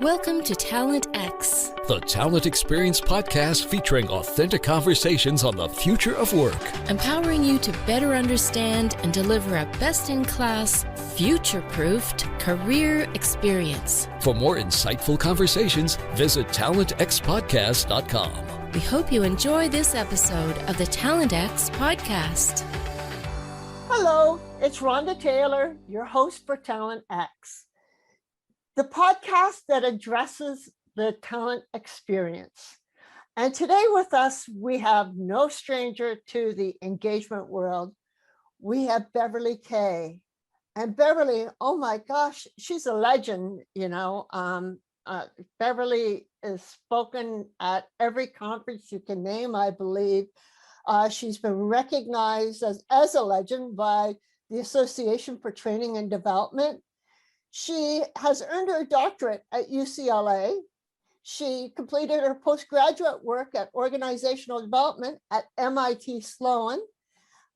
Welcome to Talent X, the Talent Experience podcast featuring authentic conversations on the future of work, empowering you to better understand and deliver a best-in-class, future-proofed career experience. For more insightful conversations, visit talentxpodcast.com. We hope you enjoy this episode of the Talent X podcast. Hello, it's Rhonda Taylor, your host for Talent X, the podcast that addresses the talent experience. And today with us, we have no stranger to the engagement world. We have Beverly Kaye. And Beverly, oh my gosh, she's a legend, Beverly is spoken at every conference you can name, I believe. She's been recognized as a legend by the Association for Training and Development. She has earned her doctorate at UCLA. She completed her postgraduate work at organizational development at MIT Sloan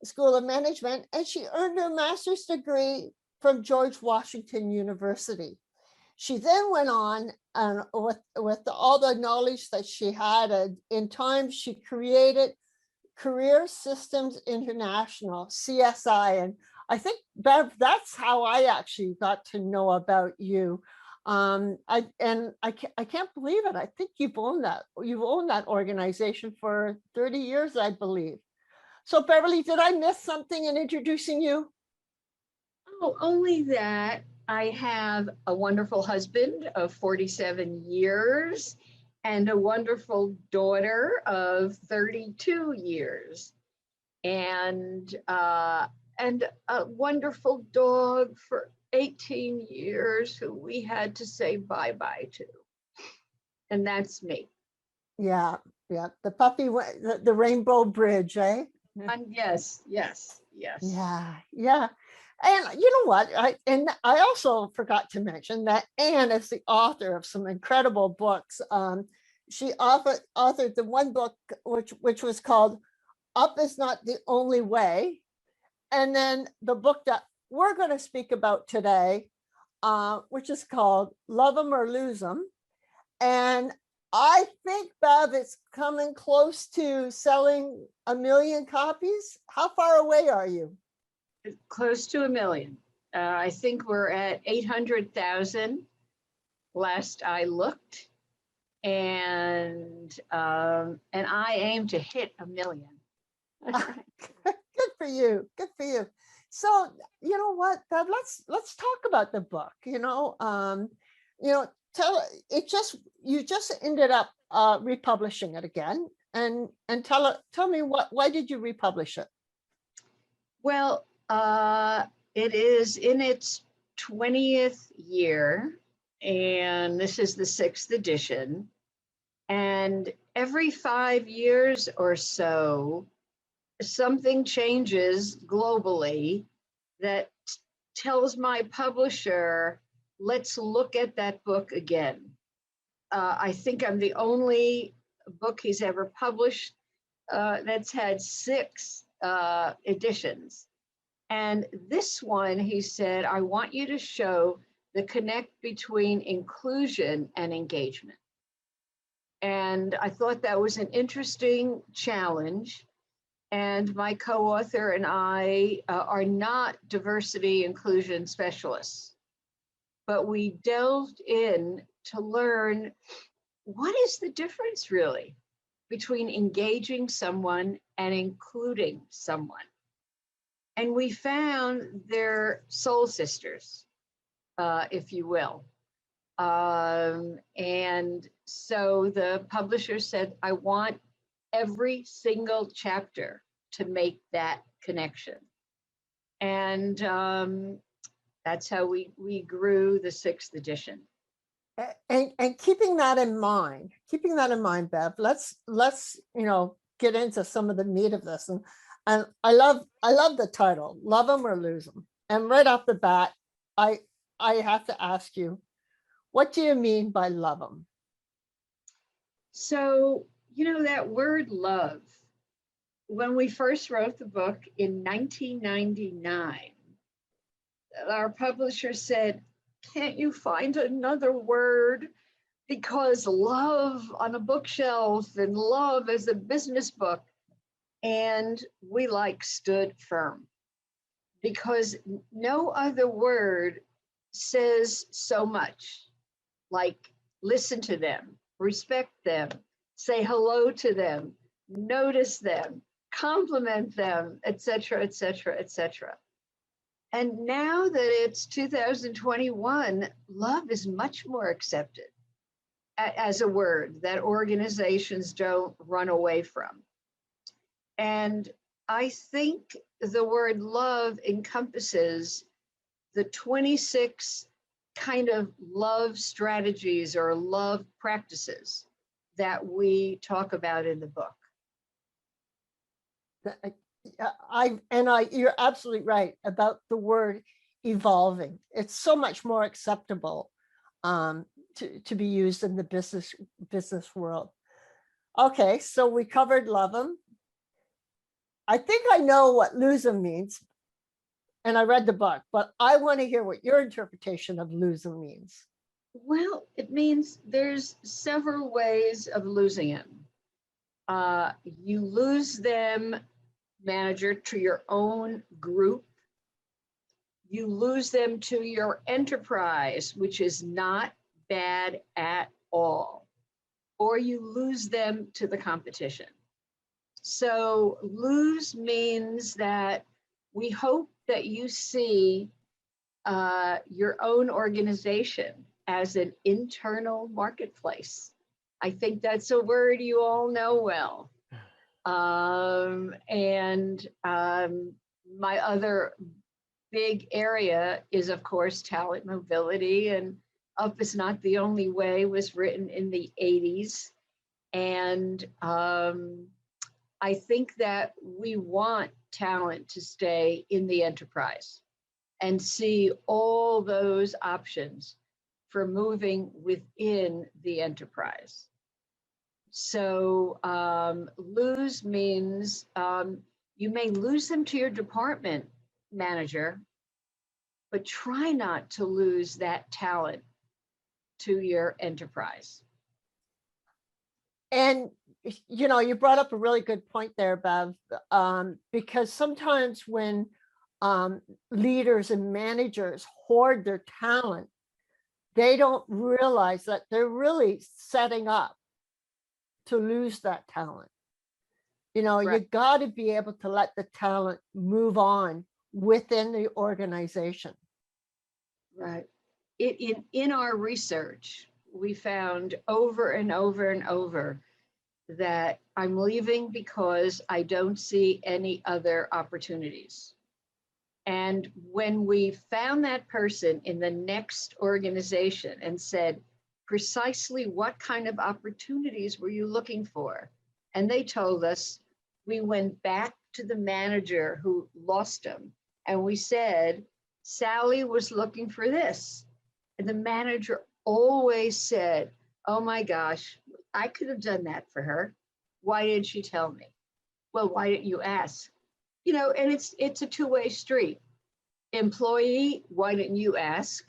School of Management, and she earned her master's degree from George Washington University. She then went on, and with all the knowledge that she had in time, she created Career Systems International, CSI. And I think, Bev, that's how I actually got to know about you. I can't believe it. I think you've owned that organization for 30 years, I believe. So Beverly, did I miss something in introducing you? Oh, only that I have a wonderful husband of 47 years and a wonderful daughter of 32 years, and a wonderful dog for 18 years who we had to say bye-bye to. And that's me. Yeah. The puppy, the Rainbow Bridge, eh? And yes. Yeah. And you know what? I also forgot to mention that Anne is the author of some incredible books. She authored the one book which was called Up Is Not the Only Way. And then the book that we're going to speak about today, which is called Love 'Em or Lose 'Em. And I think, Bev, it's coming close to selling 1 million copies. How far away are you? Close to 1 million. I think we're at 800,000 last I looked, and I aim to hit 1 million. Good for you. So you know what, Bev, let's talk about the book. You just ended up republishing it again, and tell me why did you republish it? Well, it is in its 20th year, and this is the 6th edition. And every 5 years or so, something changes globally that tells my publisher, let's look at that book again. I think I'm the only book he's ever published that's had 6 editions. And this one, he said, I want you to show the connect between inclusion and engagement. And I thought that was an interesting challenge. And my co-author and I are not diversity inclusion specialists, but we delved in to learn what is the difference really between engaging someone and including someone. And we found they're soul sisters, if you will. And so the publisher said, I want every single chapter to make that connection. And that's how we grew the 6th edition. And keeping that in mind, Bev, let's get into some of the meat of this. And I love the title, Love 'Em or Lose 'Em. And right off the bat, I have to ask you, what do you mean by love 'em? So, that word love, when we first wrote the book in 1999, our publisher said, can't you find another word because love on a bookshelf and love as a business book. And we stood firm, because no other word says so much. Like, listen to them, respect them, say hello to them, notice them, compliment them, etc., etc., etc. And now that it's 2021, love is much more accepted as a word that organizations don't run away from. And I think the word love encompasses the 26 kind of love strategies or love practices that we talk about in the book. You're absolutely right about the word evolving. It's so much more acceptable to be used in the business world. Okay, so we covered love them. I think I know what lose them means, and I read the book, but I want to hear what your interpretation of lose them means. Well, it means there's several ways of losing them. You lose them, manager, to your own group. You lose them to your enterprise, which is not bad at all. Or you lose them to the competition. So lose means that we hope that you see your own organization as an internal marketplace. I think that's a word you all know well. My other big area is, of course, talent mobility, and Up is Not the Only Way was written in the 80s. And I think that we want talent to stay in the enterprise and see all those options for moving within the enterprise. So lose means you may lose them to your department manager, but try not to lose that talent to your enterprise. And you brought up a really good point there, Bev, because sometimes when leaders and managers hoard their talent, they don't realize that they're really setting up to lose that talent. Right. You got to be able to let the talent move on within the organization. Right. In our research, we found over and over and over that I'm leaving because I don't see any other opportunities. And when we found that person in the next organization and said, precisely what kind of opportunities were you looking for? And they told us, we went back to the manager who lost them. And we said, Sally was looking for this. And the manager always said, oh my gosh, I could have done that for her. Why didn't she tell me? Well, why didn't you ask? And it's a two-way street. Employee, why didn't you ask?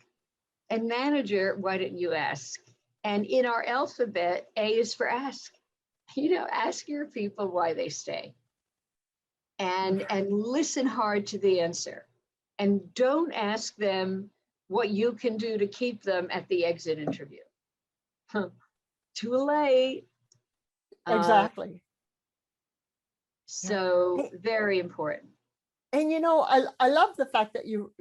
And manager, why didn't you ask? And in our alphabet, A is for ask. Ask your people why they stay. And listen hard to the answer. And don't ask them what you can do to keep them at the exit interview. Too late. Exactly. So very important. And I love the fact that you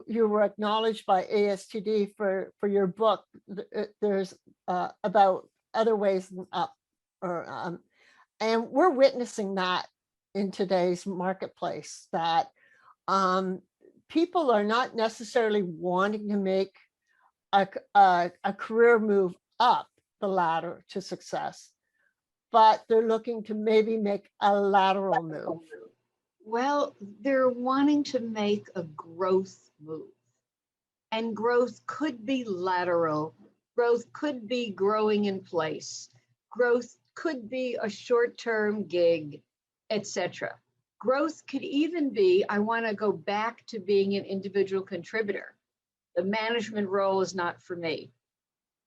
were acknowledged by ASTD for your book. There's about other ways than up, and we're witnessing that in today's marketplace, that people are not necessarily wanting to make a career move up the ladder to success, but they're looking to maybe make a lateral move. Well, they're wanting to make a growth move. And growth could be lateral. Growth could be growing in place. Growth could be a short-term gig, etc. Growth could even be, I want to go back to being an individual contributor. The management role is not for me.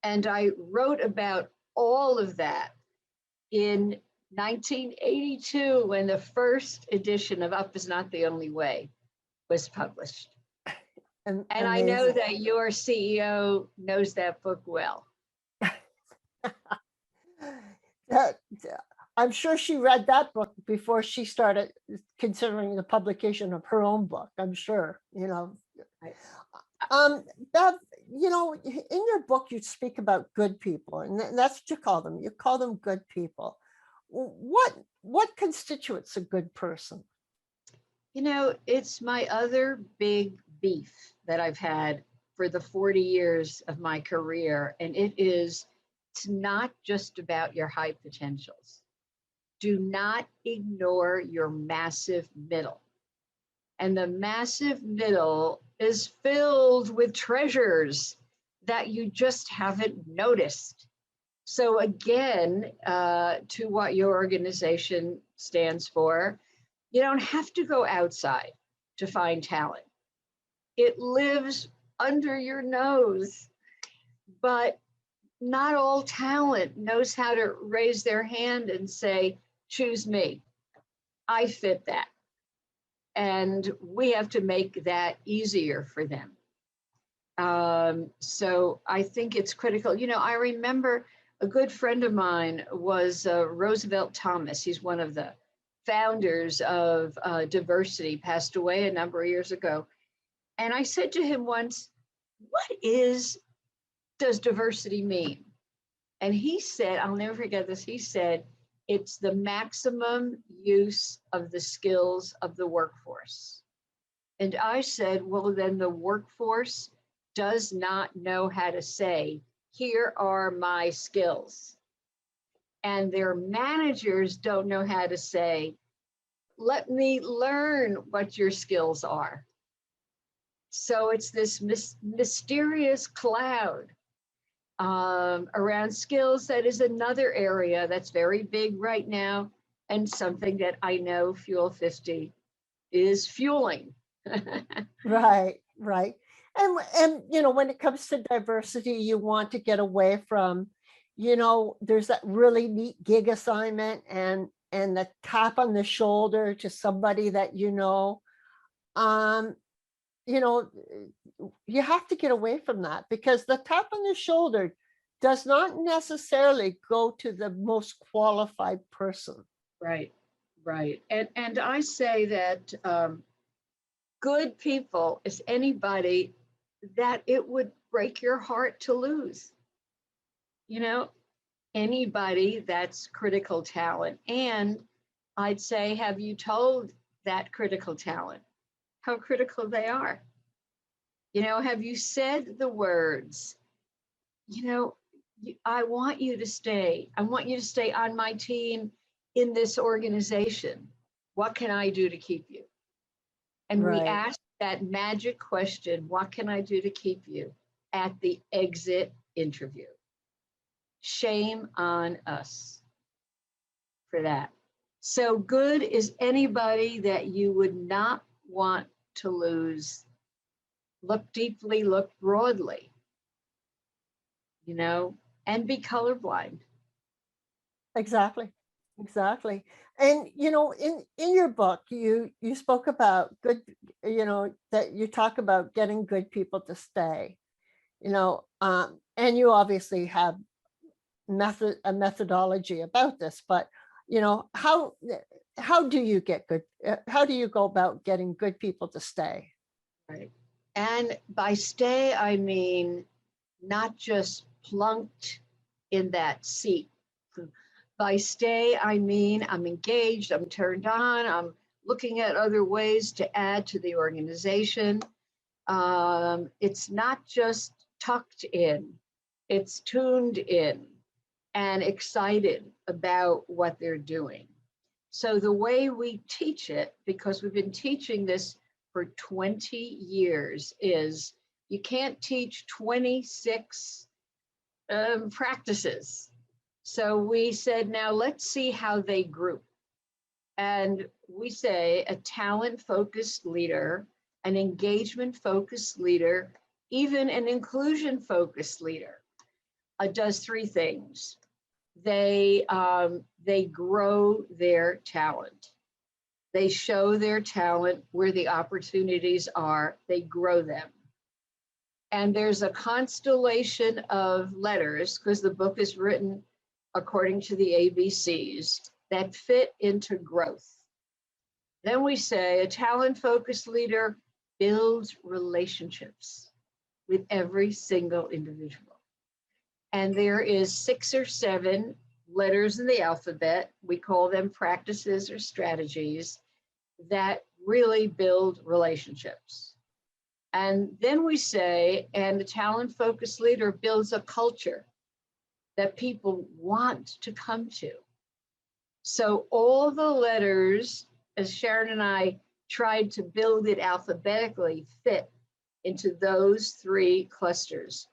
And I wrote about all of that in 1982 when the first edition of Up Is Not the Only Way was published. And I know Amazing. that your CEO knows that book well. That- I'm sure she read that book before she started considering the publication of her own book. I'm sure, you know. Right. Bev, you know, in your book, you speak about good people, and that's what you call them. You call them good people. What constitutes a good person? You know, it's my other big beef that I've had for the 40 years of my career, and it's not just about your high potentials. Do not ignore your massive middle. And the massive middle is filled with treasures that you just haven't noticed. So again, to what your organization stands for, you don't have to go outside to find talent. It lives under your nose, but not all talent knows how to raise their hand and say, choose me. I fit that. And we have to make that easier for them. So I think it's critical. You know, I remember a good friend of mine was Roosevelt Thomas. He's one of the founders of diversity, passed away a number of years ago. And I said to him once, what does diversity mean? And he said, I'll never forget this, he said, it's the maximum use of the skills of the workforce. And I said, well, then the workforce does not know how to say, here are my skills. And their managers don't know how to say, let me learn what your skills are. So it's this mysterious cloud around skills. That is another area that's very big right now, and something that I know Fuel 50 is fueling. Right, right. And you know, when it comes to diversity, you want to get away from, you know, there's that really neat gig assignment and the tap on the shoulder to somebody that you know. You know, you have to get away from that, because the tap on the shoulder does not necessarily go to the most qualified person. Right, right. And I say that good people is anybody that it would break your heart to lose. You know, anybody that's critical talent. And I'd say, have you told that critical talent how critical they are? You know, have you said the words, you know, I want you to stay. I want you to stay on my team in this organization. What can I do to keep you? And we Right. ask that magic question, what can I do to keep you, at the exit interview? Shame on us for that. So good is anybody that you would not want to lose. Look deeply, look broadly, you know, and be colorblind. Exactly. Exactly. And you know, in your book, you spoke about good, you know, that you talk about getting good people to stay, you know, and you obviously have a methodology about this, but you know, how do you get good, how do you go about getting good people to stay? Right. And by stay, I mean not just plunked in that seat. By stay, I mean I'm engaged, I'm turned on, I'm looking at other ways to add to the organization. It's not just tucked in, it's tuned in and excited about what they're doing. So the way we teach it, because we've been teaching this for 20 years, is you can't teach 26 practices. So we said, now let's see how they group. And we say a talent-focused leader, an engagement-focused leader, even an inclusion-focused leader. does three things. They grow their talent. They show their talent where the opportunities are. They grow them. And there's a constellation of letters, because the book is written according to the ABCs, that fit into growth. Then we say a talent-focused leader builds relationships with every single individual. And there is 6 or 7 letters in the alphabet. We call them practices or strategies that really build relationships. And then we say, and the talent-focused leader builds a culture that people want to come to. So all the letters, as Sharon and I tried to build it alphabetically, fit into those 3 clusters.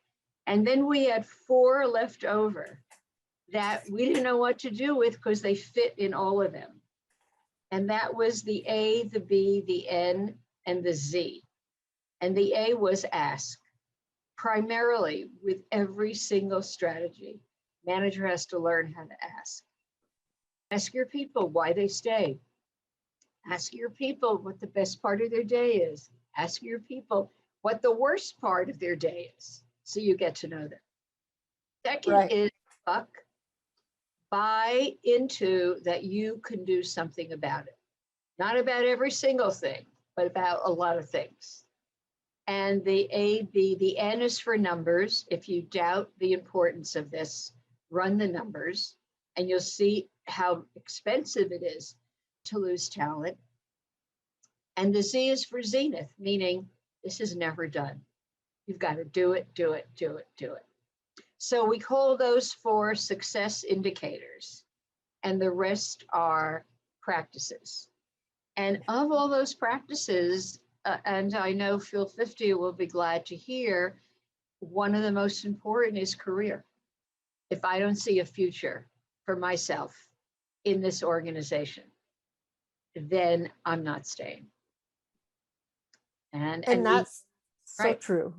And then we had 4 left over that we didn't know what to do with because they fit in all of them. And that was the A, the B, the N, and the Z. And the A was ask. Primarily with every single strategy, manager has to learn how to ask. Ask your people why they stay. Ask your people what the best part of their day is. Ask your people what the worst part of their day is, so you get to know them. Second is buck. Buy into that you can do something about it. Not about every single thing, but about a lot of things. And the A, B, the N is for numbers. If you doubt the importance of this, run the numbers and you'll see how expensive it is to lose talent. And the Z is for zenith, meaning this is never done. You've got to do it, do it, do it, do it. So we call those 4 success indicators, and the rest are practices. And of all those practices, and I know Phil 50 will be glad to hear, one of the most important is career. If I don't see a future for myself in this organization, then I'm not staying. And that's so right. true.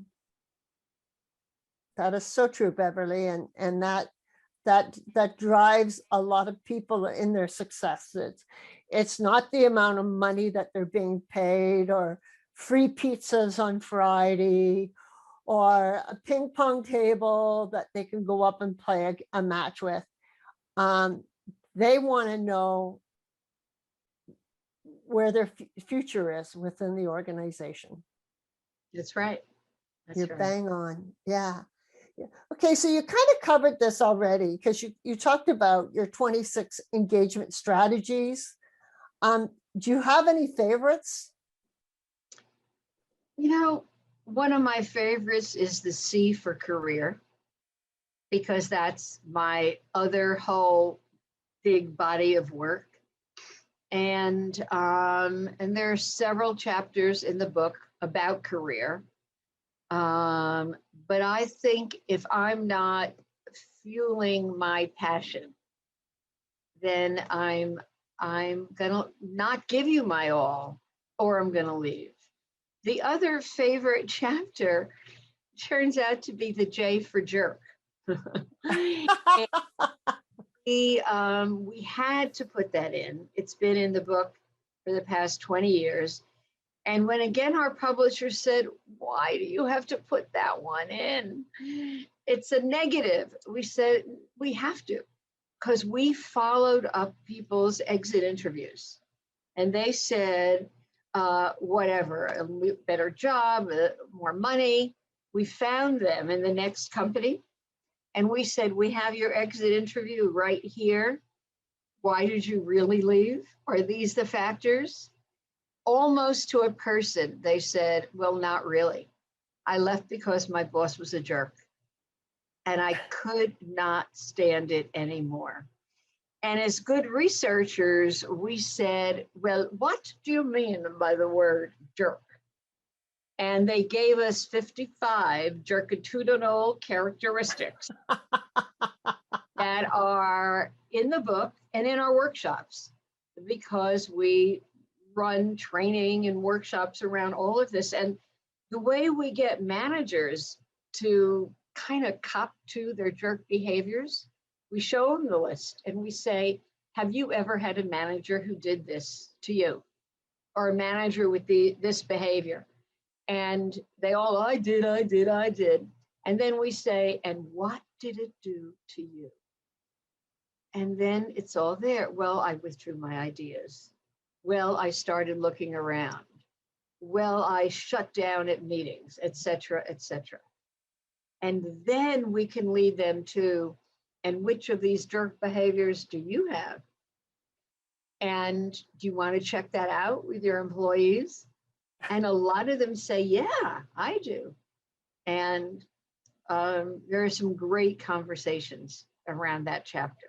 That is so true, Beverly, and that drives a lot of people in their success. It's not the amount of money that they're being paid, or free pizzas on Friday, or a ping pong table that they can go up and play a match with. They want to know where their future is within the organization. That's right. You're bang on. Yeah. Okay, so you kind of covered this already, because you talked about your 26 engagement strategies. Do you have any favorites? You know, one of my favorites is the C for career, because that's my other whole big body of work. And there are several chapters in the book about career. But I think if I'm not fueling my passion, then I'm gonna not give you my all, or I'm gonna leave. The other favorite chapter turns out to be the J for jerk. We had to put that in. It's been in the book for the past 20 years. And when again, our publisher said, why do you have to put that one in? It's a negative. We said, we have to, because we followed up people's exit interviews. And they said, whatever, a better job, more money. We found them in the next company. And we said, we have your exit interview right here. Why did you really leave? Are these the factors? Almost to a person, they said, well, not really. I left because my boss was a jerk and I could not stand it anymore. And as good researchers, we said, well, what do you mean by the word jerk? And they gave us 55 jerkatudinal characteristics that are in the book and in our workshops, because we run training and workshops around all of this. And the way we get managers to kind of cop to their jerk behaviors, we show them the list and we say, have you ever had a manager who did this to you? Or a manager with this behavior? And they all, I did. And then we say, and what did it do to you? And then it's all there. Well, I withdrew my ideas. Well, I started looking around. Well, I shut down at meetings, et cetera, et cetera. And then we can lead them to, and which of these jerk behaviors do you have? And do you want to check that out with your employees? And a lot of them say, yeah, I do. And there are some great conversations around that chapter.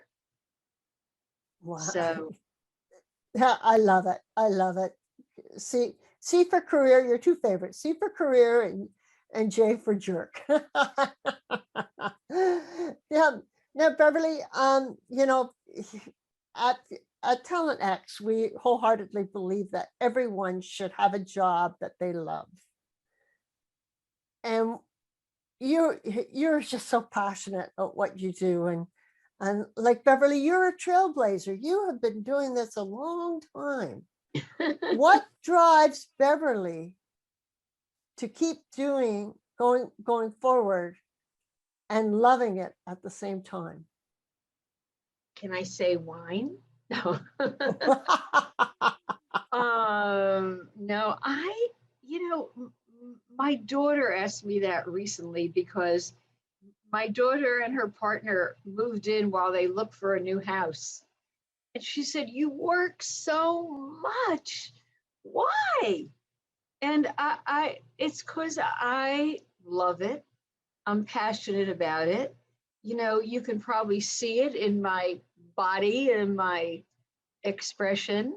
Wow. So yeah, I love it. I love it. C for career, your two favorites, C for career and J for jerk. Yeah. Now, Beverly, at Talent X, we wholeheartedly believe that everyone should have a job that they love. And you're just so passionate about what you do. And like Beverly, you're a trailblazer. You have been doing this a long time. What drives Beverly to keep going forward and loving it at the same time? can I say wine? No. No, my daughter asked me that recently because my daughter and her partner moved in while they looked for a new house. And she said, you work so much. Why? And it's because I love it. I'm passionate about it. You can probably see it in my body and my expression.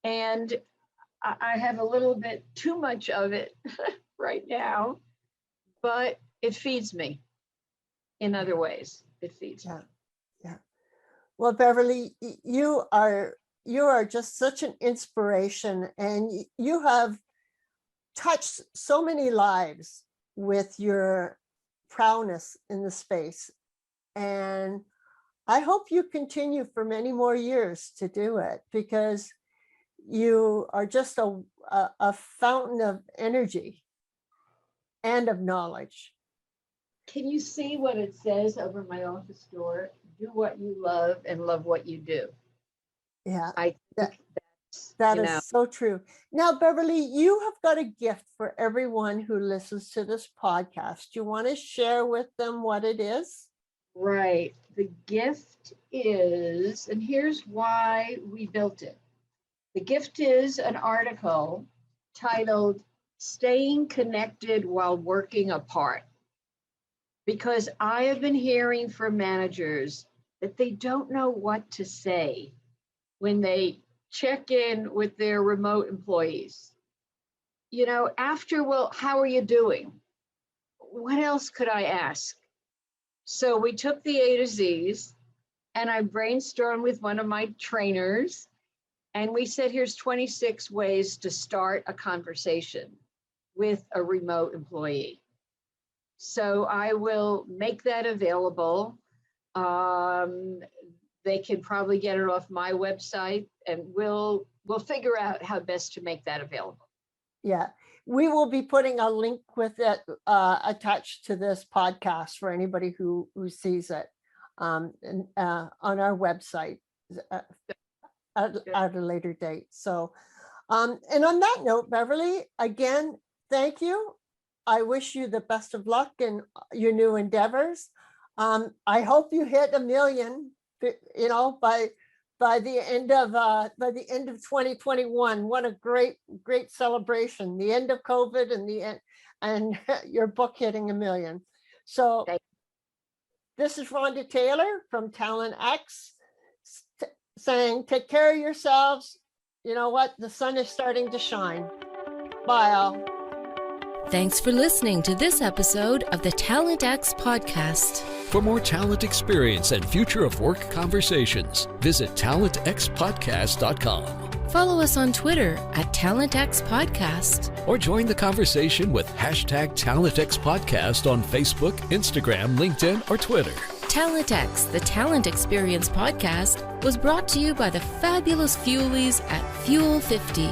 And I have a little bit too much of it right now, but it feeds me in other ways. It feeds me. Yeah. Well, Beverly, you are just such an inspiration, and you have touched so many lives with your prowess in the space. And I hope you continue for many more years to do it, because you are just a fountain of energy and of knowledge. Can you see what it says over my office door? Do what you love and love what you do. Yeah, I think that is so true. Now, Beverly, you have got a gift for everyone who listens to this podcast. Do you want to share with them what it is? Right. The gift is, and here's why we built it. The gift is an article titled Staying Connected While Working Apart. Because I have been hearing from managers that they don't know what to say when they check in with their remote employees. After, well, how are you doing? What else could I ask? So we took the A to Z's, and I brainstormed with one of my trainers, and we said, here's 26 ways to start a conversation with a remote employee. So I will make that available. They can probably get it off my website, and we'll figure out how best to make that available. Yeah, we will be putting a link with it attached to this podcast for anybody who sees it on our website at a later date. So, and on that note, Beverly, again, thank you. I wish you the best of luck in your new endeavors. I hope you hit 1 million, by the end of 2021. What a great celebration! The end of COVID and your book hitting 1 million. So this is Rhonda Taylor from Talent X saying, take care of yourselves. You know what? The sun is starting to shine. Bye all. Thanks for listening to this episode of the Talent X podcast. For more talent experience and future of work conversations, visit talentxpodcast.com. Follow us on Twitter at TalentX Podcast. Or join the conversation with #TalentXPodcast on Facebook, Instagram, LinkedIn, or Twitter. TalentX, the Talent Experience podcast, was brought to you by the fabulous Fuelies at Fuel 50.